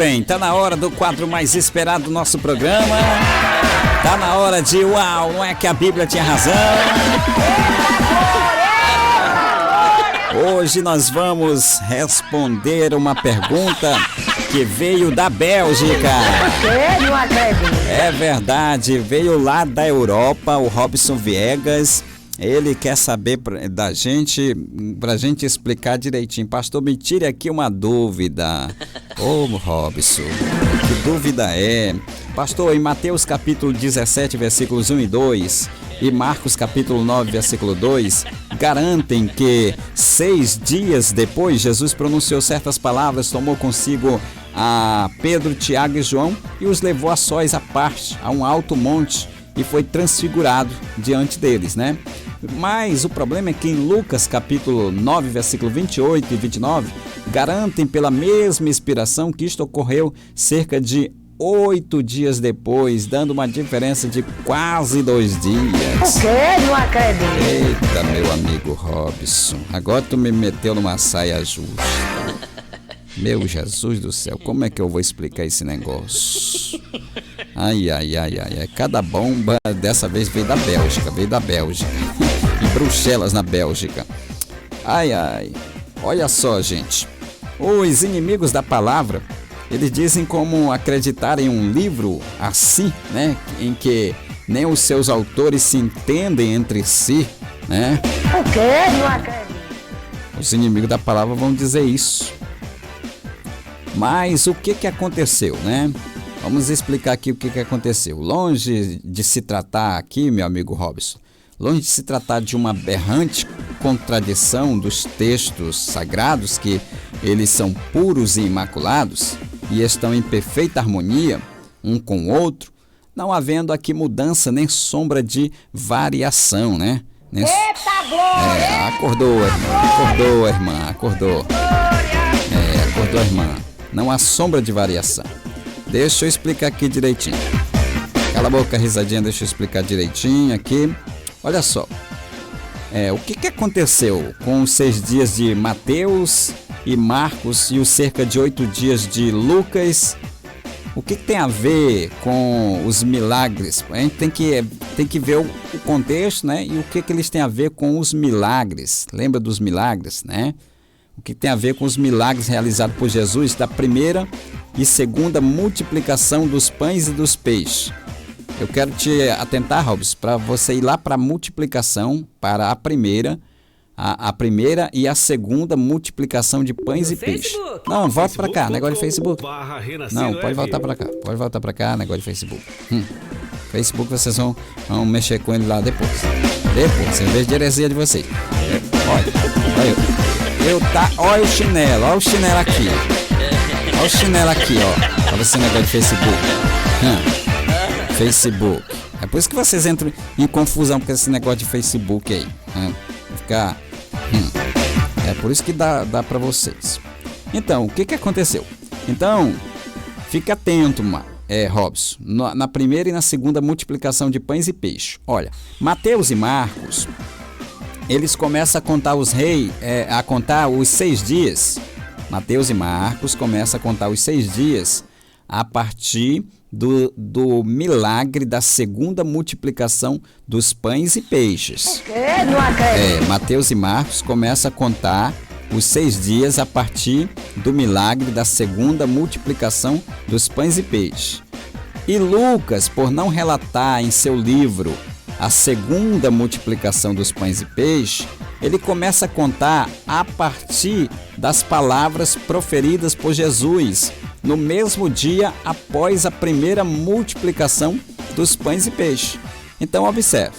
Bem, tá na hora do quadro mais esperado do nosso programa. Tá na hora de uau, não é que a Bíblia tinha razão? Hoje nós vamos responder uma pergunta que veio da Bélgica. É verdade, veio lá da Europa, o Robson Viegas. Ele quer saber da gente, pra gente explicar direitinho. Pastor, me tire aqui uma dúvida. Ô, Robson, que dúvida é? Pastor, em Mateus capítulo 17, versículos 1 e 2 e Marcos capítulo 9, versículo 2, garantem que 6 dias depois Jesus pronunciou certas palavras, tomou consigo a Pedro, Tiago e João e os levou a sós à parte, a um alto monte, e foi transfigurado diante deles, né? Mas o problema é que em Lucas capítulo 9, versículo 28 e 29, garantem pela mesma inspiração que isto ocorreu cerca de 8 dias depois, dando uma diferença de quase 2 dias. O quê? Não acredito. Eita, meu amigo Robson, agora tu me meteu numa saia justa. Meu Jesus do céu, como é que eu vou explicar esse negócio? Ai, cada bomba dessa vez veio da Bélgica. Em Bruxelas, na Bélgica. Olha só, gente. Os inimigos da palavra, eles dizem como acreditar em um livro assim, né? Em que nem os seus autores se entendem entre si, né? O quê? Não acredito. Os inimigos da palavra vão dizer isso. Mas o que aconteceu, né? Vamos explicar aqui o que aconteceu. Longe de se tratar aqui, meu amigo Robson, longe de se tratar de uma aberrante contradição dos textos sagrados, que eles são puros e imaculados e estão em perfeita harmonia um com o outro, não havendo aqui mudança nem sombra de variação, né? Eita glória! Acordou, irmã. Acordou, irmã. Não há sombra de variação. Deixa eu explicar aqui direitinho. Cala a boca, risadinha, deixa eu explicar direitinho aqui. Olha só. O que aconteceu com os 6 dias de Mateus e Marcos e os cerca de 8 dias de Lucas? O que tem a ver com os milagres? A gente tem que ver o contexto, né? E o que eles têm a ver com os milagres. Lembra dos milagres, né? O que tem a ver com os milagres realizados por Jesus da primeira e segunda multiplicação dos pães e dos peixes. Eu quero te atentar, Robson, para você ir lá para a multiplicação, para a primeira e a segunda multiplicação de pães e peixes. Não, volta para cá, negócio de Facebook. Não, pode voltar para cá, negócio de Facebook. Facebook vocês vão mexer com ele lá depois, em vez de heresia de vocês. Olha o chinelo aqui. Olha o chinelo aqui, ó. Pra você negócio de Facebook. Facebook. É por isso que vocês entram em confusão com esse negócio de Facebook aí. É por isso que dá pra vocês. Então, o que aconteceu? Então, fica atento, Robson, na primeira e na segunda multiplicação de pães e peixes. Olha, Mateus e Marcos, eles começam a contar os 6 dias. Mateus e Marcos começam a contar os 6 dias a partir do milagre da segunda multiplicação dos pães e peixes. Mateus e Marcos começam a contar os 6 dias a partir do milagre da segunda multiplicação dos pães e peixes. E Lucas, por não relatar em seu livro a segunda multiplicação dos pães e peixes, ele começa a contar a partir das palavras proferidas por Jesus no mesmo dia após a primeira multiplicação dos pães e peixes. Então, observe,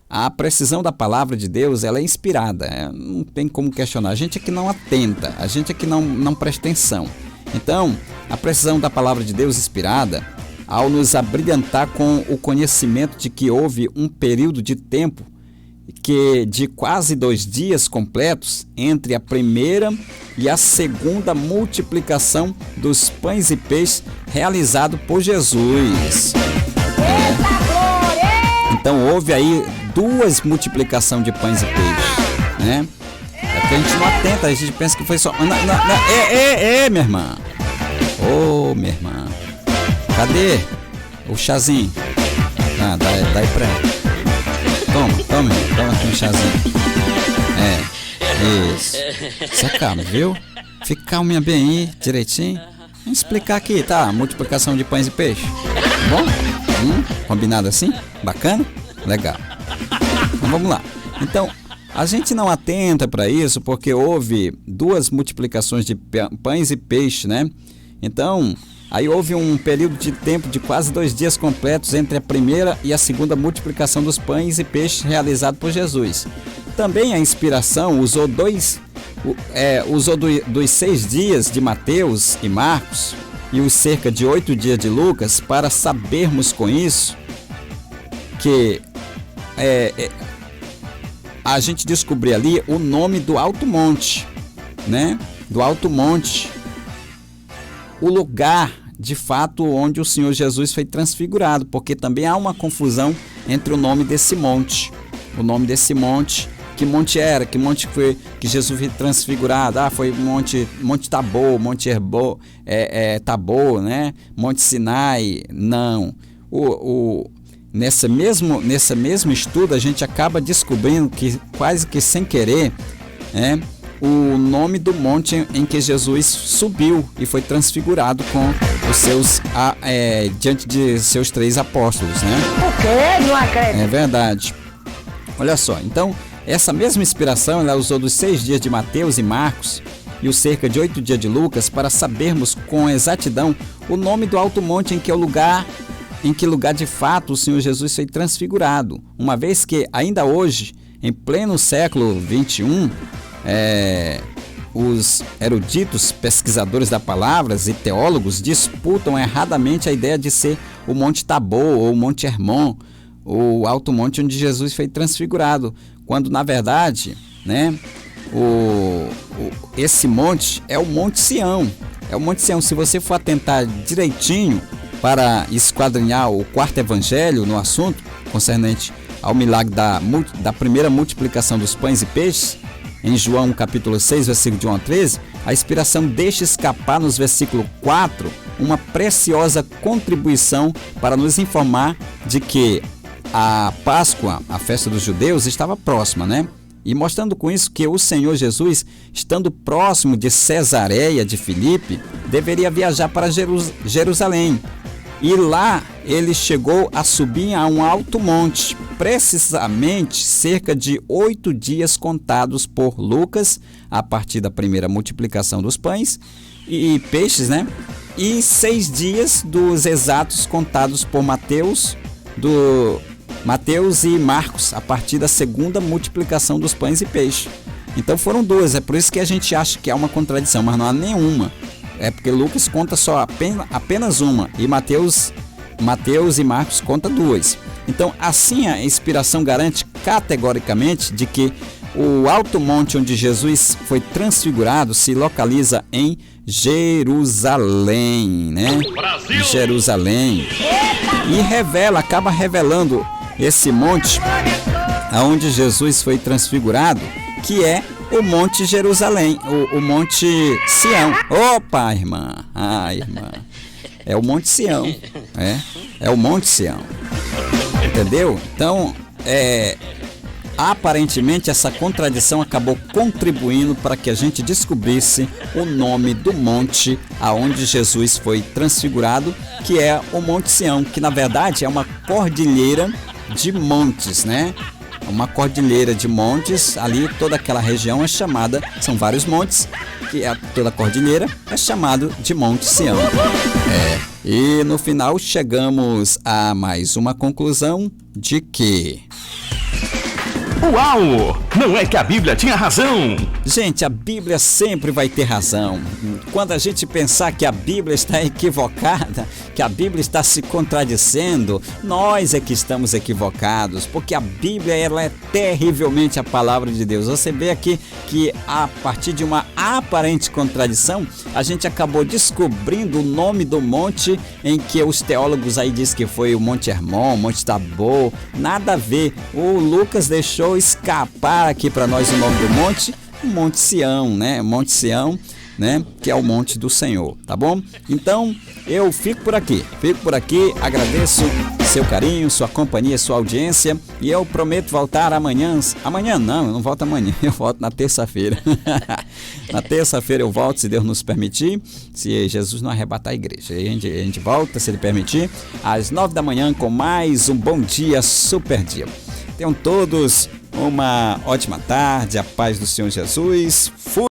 a precisão da palavra de Deus, ela é inspirada, não tem como questionar. A gente é que não atenta, a gente é que não presta atenção. Então, a precisão da palavra de Deus inspirada, ao nos abrilhantar com o conhecimento de que houve um período de tempo de quase 2 dias completos entre a primeira e a segunda multiplicação dos pães e peixes realizado por Jesus. Então houve aí 2 multiplicações de pães e peixes, né? É que a gente não atenta, a gente pensa que foi só... minha irmã. Ô, minha irmã. Cadê o chazinho? Ah, dá aí pra ela. Toma aqui um chazinho. Isso. Se acalma, viu? Fica calminha bem aí, direitinho. Vamos explicar aqui, tá? Multiplicação de pães e peixes. Tá bom? Combinado assim? Bacana? Legal. Então vamos lá. Então, a gente não atenta para isso porque houve 2 multiplicações de pães e peixes, né? Então, aí houve um período de tempo de quase 2 dias completos entre a primeira e a segunda multiplicação dos pães e peixes realizado por Jesus. Também a inspiração usou dos 6 dias de Mateus e Marcos e os cerca de 8 dias de Lucas para sabermos com isso que a gente descobrir ali o nome do Alto Monte, né? Do Alto Monte, o lugar de fato onde o Senhor Jesus foi transfigurado, porque também há uma confusão entre o nome desse monte. O nome desse monte, que monte era? Que monte foi que Jesus foi transfigurado? Ah, foi Monte Tabor, Monte Herbo, Tabor, né? Monte Sinai. Não. Nesse mesmo estudo a gente acaba descobrindo que quase que sem querer, né, o nome do monte em que Jesus subiu e foi transfigurado com os seus diante de seus 3 apóstolos, né? O quê? Não acredito. É verdade. Olha só, então essa mesma inspiração ela usou dos 6 dias de Mateus e Marcos e os cerca de 8 dias de Lucas para sabermos com exatidão o nome do alto monte em que lugar de fato o Senhor Jesus foi transfigurado, uma vez que ainda hoje, em pleno século XXI, os eruditos pesquisadores da palavra e teólogos disputam erradamente a ideia de ser o Monte Tabor ou o Monte Hermon, o alto monte onde Jesus foi transfigurado, quando na verdade, né, esse monte é o Monte Sião. É o Monte Sião. Se você for atentar direitinho para esquadrinhar o 4º evangelho no assunto concernente ao milagre da primeira multiplicação dos pães e peixes, em João capítulo 6, versículo de 1 a 13, a inspiração deixa escapar nos versículo 4 uma preciosa contribuição para nos informar de que a Páscoa, a festa dos judeus, estava próxima, né? E mostrando com isso que o Senhor Jesus, estando próximo de Cesareia de Filipe, deveria viajar para Jerusalém. E lá ele chegou a subir a um alto monte, precisamente cerca de 8 dias contados por Lucas, a partir da primeira multiplicação dos pães e peixes, né? E 6 dias dos exatos contados por Mateus e Marcos, a partir da segunda multiplicação dos pães e peixes. Então foram 2, é por isso que a gente acha que há uma contradição, mas não há nenhuma. É porque Lucas conta só apenas uma e Mateus e Marcos conta 2. Então, assim a inspiração garante categoricamente de que o alto monte onde Jesus foi transfigurado se localiza em Jerusalém, né? Brasil! Jerusalém. E acaba revelando esse monte aonde Jesus foi transfigurado, que é o Monte Jerusalém, o Monte Sião. Opa, irmã! Ah, irmã! É o Monte Sião, é o Monte Sião. Entendeu? Então, aparentemente essa contradição acabou contribuindo para que a gente descobrisse o nome do monte aonde Jesus foi transfigurado, que é o Monte Sião, que na verdade é uma cordilheira de montes, né? Uma cordilheira de montes, ali toda aquela região é chamada, são vários montes, que toda a cordilheira é chamado de Monte Sião. E no final chegamos a mais uma conclusão de que... Uau! Não é que a Bíblia tinha razão? Gente, a Bíblia sempre vai ter razão. Quando a gente pensar que a Bíblia está equivocada, que a Bíblia está se contradizendo, nós é que estamos equivocados, porque a Bíblia ela é terrivelmente a palavra de Deus. Você vê aqui que a partir de uma aparente contradição, a gente acabou descobrindo o nome do monte em que os teólogos aí dizem que foi o Monte Hermon, Monte Tabor, nada a ver. O Lucas deixou escapar aqui para nós o nome do monte, o Monte Sião, né? Monte Sião, né? Que é o monte do Senhor, tá bom? Então, eu fico por aqui, agradeço seu carinho, sua companhia, sua audiência, e eu prometo voltar amanhã. Amanhã não, eu não volto amanhã, eu volto na terça-feira. Na terça-feira eu volto, se Deus nos permitir, se Jesus não arrebatar a igreja. Aí a gente volta, se Ele permitir, às 9 da manhã com mais um Bom Dia, Super Dia. Tenham todos uma ótima tarde, a paz do Senhor Jesus. Fui!